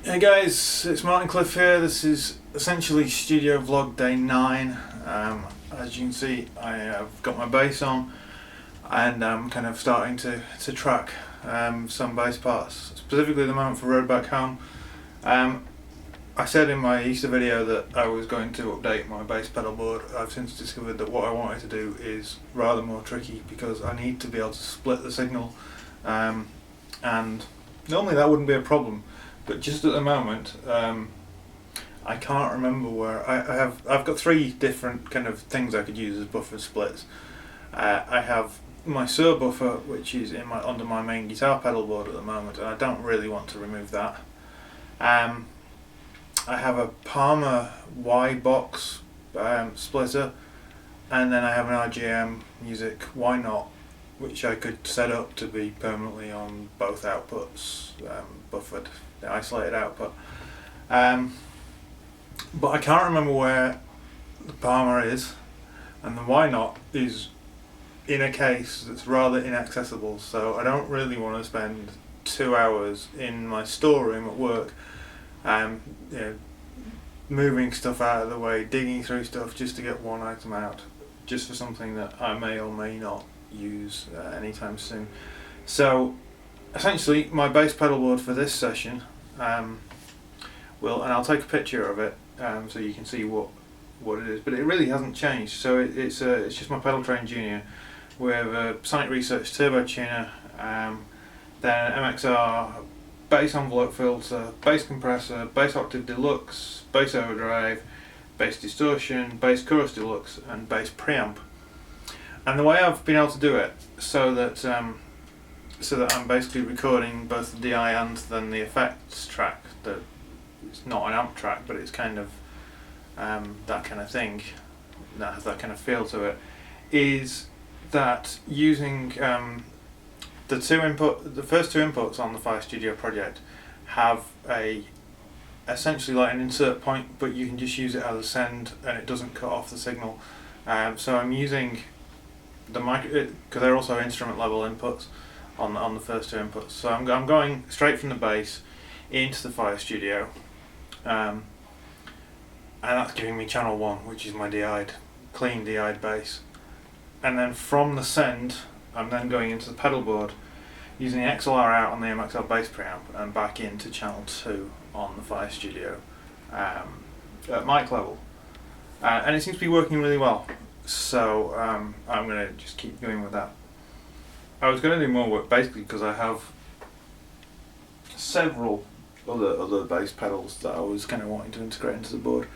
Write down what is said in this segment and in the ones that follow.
Hey guys, it's Martin Cliffe here. This is essentially studio vlog day 9. As you can see, I have got my bass on and I'm kind of starting to track some bass parts, specifically at the moment for Road Back Home. I said in my Easter video that I was going to update my bass pedal board. I've since discovered that what I wanted to do is rather more tricky because I need to be able to split the signal, and normally that wouldn't be a problem. But just at the moment, I can't remember where I've got 3 different kind of things I could use as buffer splits. I have my subwoofer, which is under my main guitar pedal board at the moment, and I don't really want to remove that. I have a Palmer Y box splitter, and then I have an RGM Music Why Not, which I could set up to be permanently on both outputs, buffered, isolated output. But I can't remember where the Palmer is, and the Why Not is in a case that's rather inaccessible, so I don't really want to spend 2 hours in my storeroom at work, moving stuff out of the way, digging through stuff just to get one item out, just for something that I may or may not use anytime soon. So essentially my bass pedal board for this session and I'll take a picture of it so you can see what it is, but it really hasn't changed. So it's just my Pedal Train Junior with a Sonic Research turbo tuner, then MXR bass envelope filter, bass compressor, bass octave deluxe, bass overdrive, bass distortion, bass chorus deluxe, and bass preamp. And the way I've been able to do it so that I'm basically recording both the DI and then the effects track. That it's not an amp track, but it's kind of that kind of thing, that has that kind of feel to it, is that using the first two inputs on the Fire Studio project have essentially like an insert point, but you can just use it as a send and it doesn't cut off the signal. So I'm using the mic, because they're also instrument level inputs on the first 2 inputs. So I'm going straight from the bass into the Fire Studio, and that's giving me channel 1, which is my clean DI'd bass. And then from the send, I'm then going into the pedal board using the XLR out on the MXR bass preamp and back into channel 2 on the Fire Studio at mic level, and it seems to be working really well. So I'm going to just keep going with that. I was going to do more work basically because I have several other bass pedals that I was kind of wanting to integrate into the board.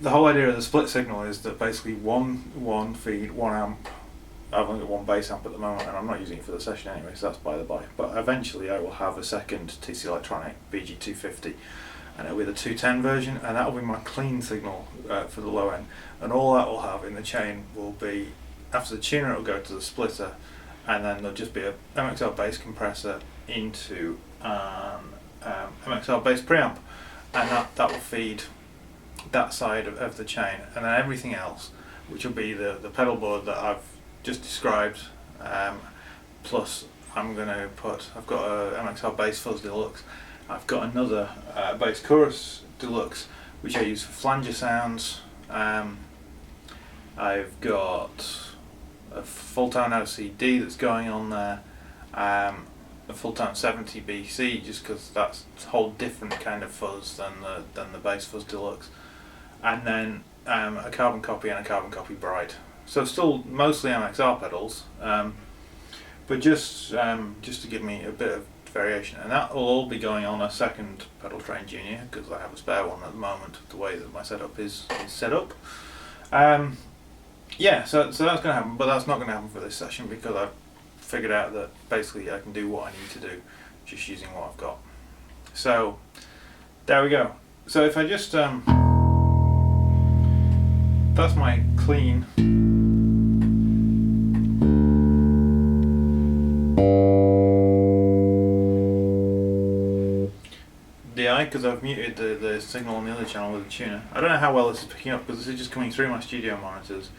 The whole idea of the split signal is that basically one feed, 1 amp. I've only got 1 bass amp at the moment and I'm not using it for the session anyway, so that's by the by. But eventually I will have a second TC Electronic BG250, and it'll be the 210 version, and that'll be my clean signal for the low end. And all that will have in the chain will be, after the tuner it'll go to the splitter, and then there'll just be a MXR bass compressor into MXR bass preamp, and that will feed that side of the chain. And then everything else, which will be the pedal board that I've just described, plus I've got a MXR bass fuzz deluxe. I've got another bass chorus deluxe which I use for flanger sounds. I've got a full tone LCD that's going on there, a full tone 70 BC, just because that's a whole different kind of fuzz than the bass fuzz deluxe, and then a carbon copy and a carbon copy bright. So still mostly MXR pedals, but just to give me a bit of variation, and that will all be going on a second Pedal Train Junior because I have a spare one at the moment, the way that my setup is set up. Yeah, so that's going to happen, but that's not going to happen for this session because I've figured out that basically I can do what I need to do just using what I've got. So there we go. So if I just that's my clean DI, because I've muted the signal on the other channel with the tuner. I don't know how well this is picking up because this is just coming through my studio monitors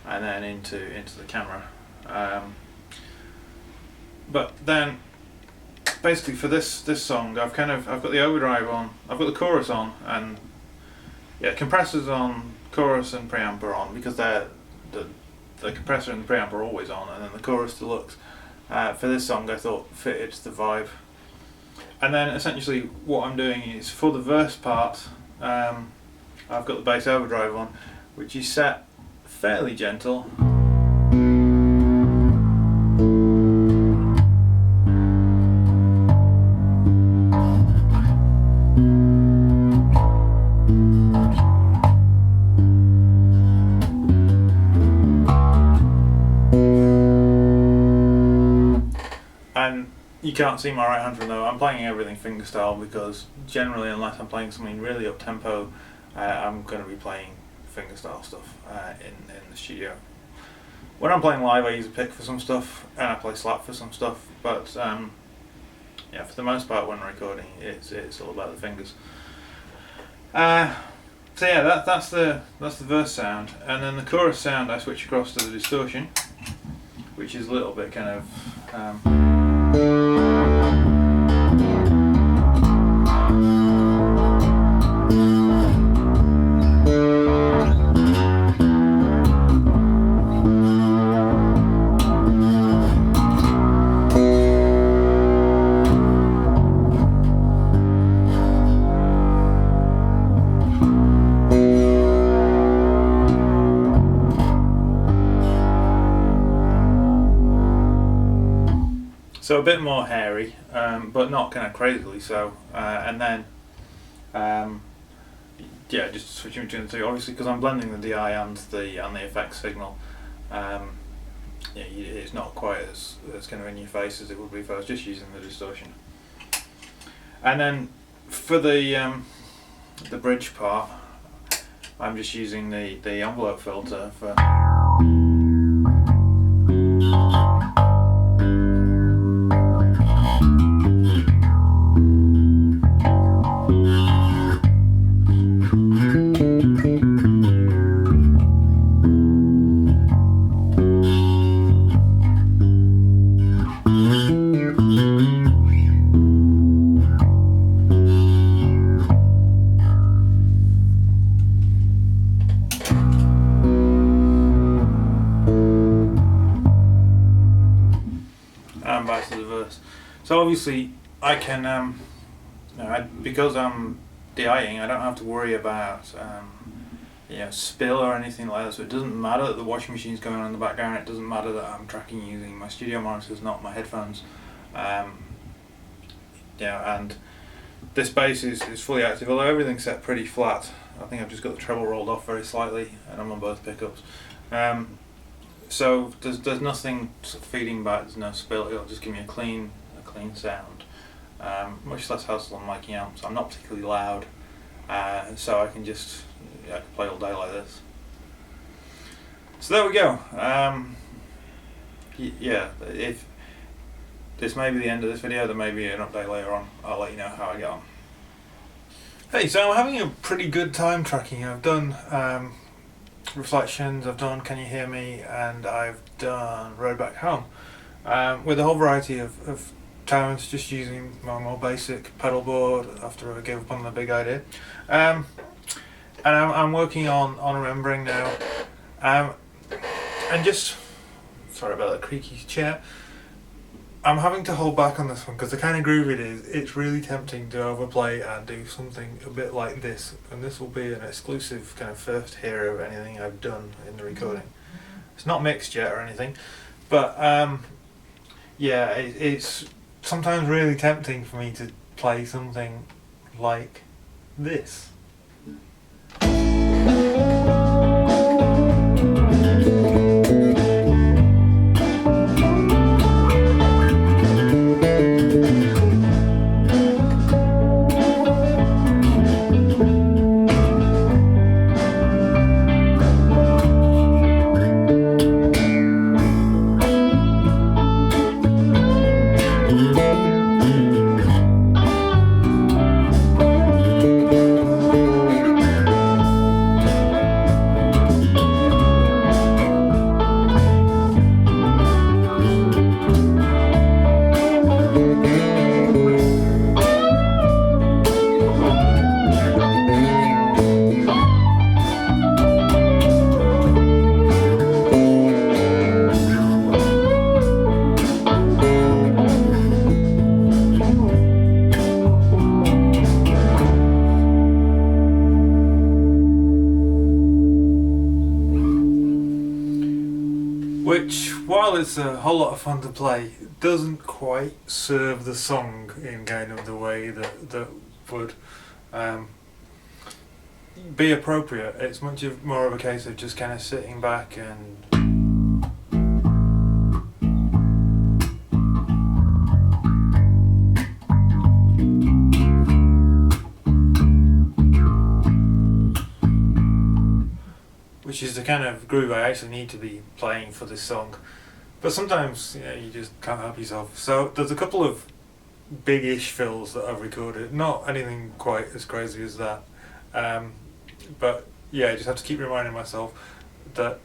and then into the camera. But then basically for this song, I've got the overdrive on, I've got the chorus on, and yeah, compressors on, chorus and preamp are on, because the compressor and the preamp are always on, and then the chorus deluxe for this song I thought fitted the vibe. And then essentially what I'm doing is, for the verse part, I've got the bass overdrive on, which is set fairly gentle. And you can't see my right hand from though. I'm playing everything fingerstyle, because generally, unless I'm playing something really up tempo, I'm going to be playing fingerstyle stuff in the studio. When I'm playing live, I use a pick for some stuff and I play slap for some stuff. But yeah, for the most part, when recording, it's all about the fingers. So yeah, that's the verse sound, and then the chorus sound I switch across to the distortion, which is a little bit kind of. So a bit more hairy, but not kind of crazily so. And then, yeah, just switching between the two. Obviously, because I'm blending the DI and the effects signal, yeah, it's not quite as kind of in your face as it would be if I was just using the distortion. And then for the bridge part, I'm just using the envelope filter for. And back to the verse. So obviously I can, because I'm DIing, I don't have to worry about spill or anything like that. So it doesn't matter that the washing machine's going on in the background. It doesn't matter that I'm tracking using my studio monitors, not my headphones. And this bass is fully active, although everything's set pretty flat. I think I've just got the treble rolled off very slightly, and I'm on both pickups. So there's nothing sort of feeding back. There's no spill. It'll just give me a clean sound. Much less hassle on miking amps. I'm not particularly loud, so I can just I can play all day like this. So there we go. Yeah, if this may be the end of this video, there may be an update later on. I'll let you know how I get on. Hey, so I'm having a pretty good time tracking. I've done Reflections, I've done Can You Hear Me, and I've done Road Back Home, with a whole variety of tones, just using my more basic pedal board after I gave up on the big idea. And I'm working on remembering now, and just, sorry about that creaky chair, I'm having to hold back on this one because the kind of groove it is, it's really tempting to overplay and do something a bit like this, and this will be an exclusive kind of first hear of anything I've done in the recording. It's not mixed yet or anything, but yeah, it's sometimes really tempting for me to play something like this. although it's a whole lot of fun to play, it doesn't quite serve the song in kind of the way that would be appropriate. It's much more of a case of just kind of sitting back and which is the kind of groove I actually need to be playing for this song. But sometimes, you just can't help yourself. So there's a couple of big-ish fills that I've recorded. Not anything quite as crazy as that. But yeah, I just have to keep reminding myself that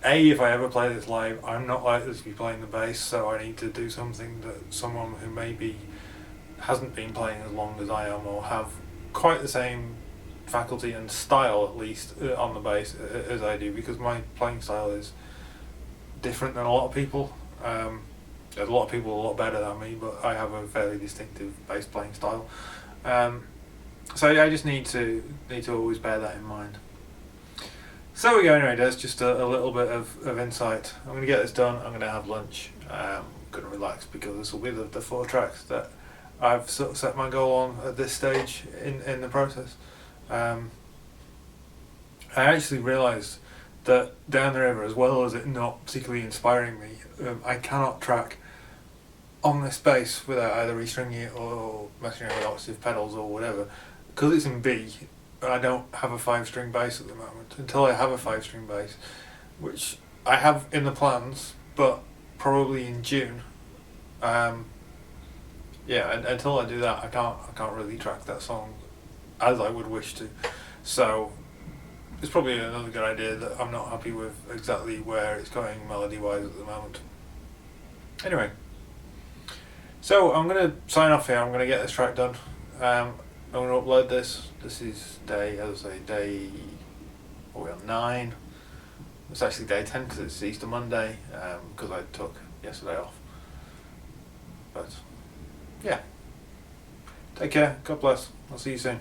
if I ever play this live, I'm not likely to be playing the bass, so I need to do something that someone who maybe hasn't been playing as long as I am, or have quite the same faculty and style at least on the bass as I do, because my playing style is different than a lot of people. There's a lot of people a lot better than me, but I have a fairly distinctive bass playing style. So I just need to always bear that in mind. So we go anyway. There's just a little bit of insight. I'm going to get this done. I'm going to have lunch. I'm going to relax because this will be the 4 tracks that I've sort of set my goal on at this stage in the process. I actually realised that Down the River, as well as it not particularly inspiring me, I cannot track on this bass without either restringing it or messing around with octave pedals or whatever. Because it's in B, I don't have a 5-string bass at the moment. Until I have a 5-string bass, which I have in the plans, but probably in June. Until I do that, I can't really track that song as I would wish to. So it's probably another good idea that I'm not happy with exactly where it's going melody-wise at the moment. Anyway, so I'm going to sign off here. I'm going to get this track done. I'm going to upload this. This is day 9. It's actually day 10 because it's Easter Monday, because I took yesterday off. But yeah, take care, God bless, I'll see you soon.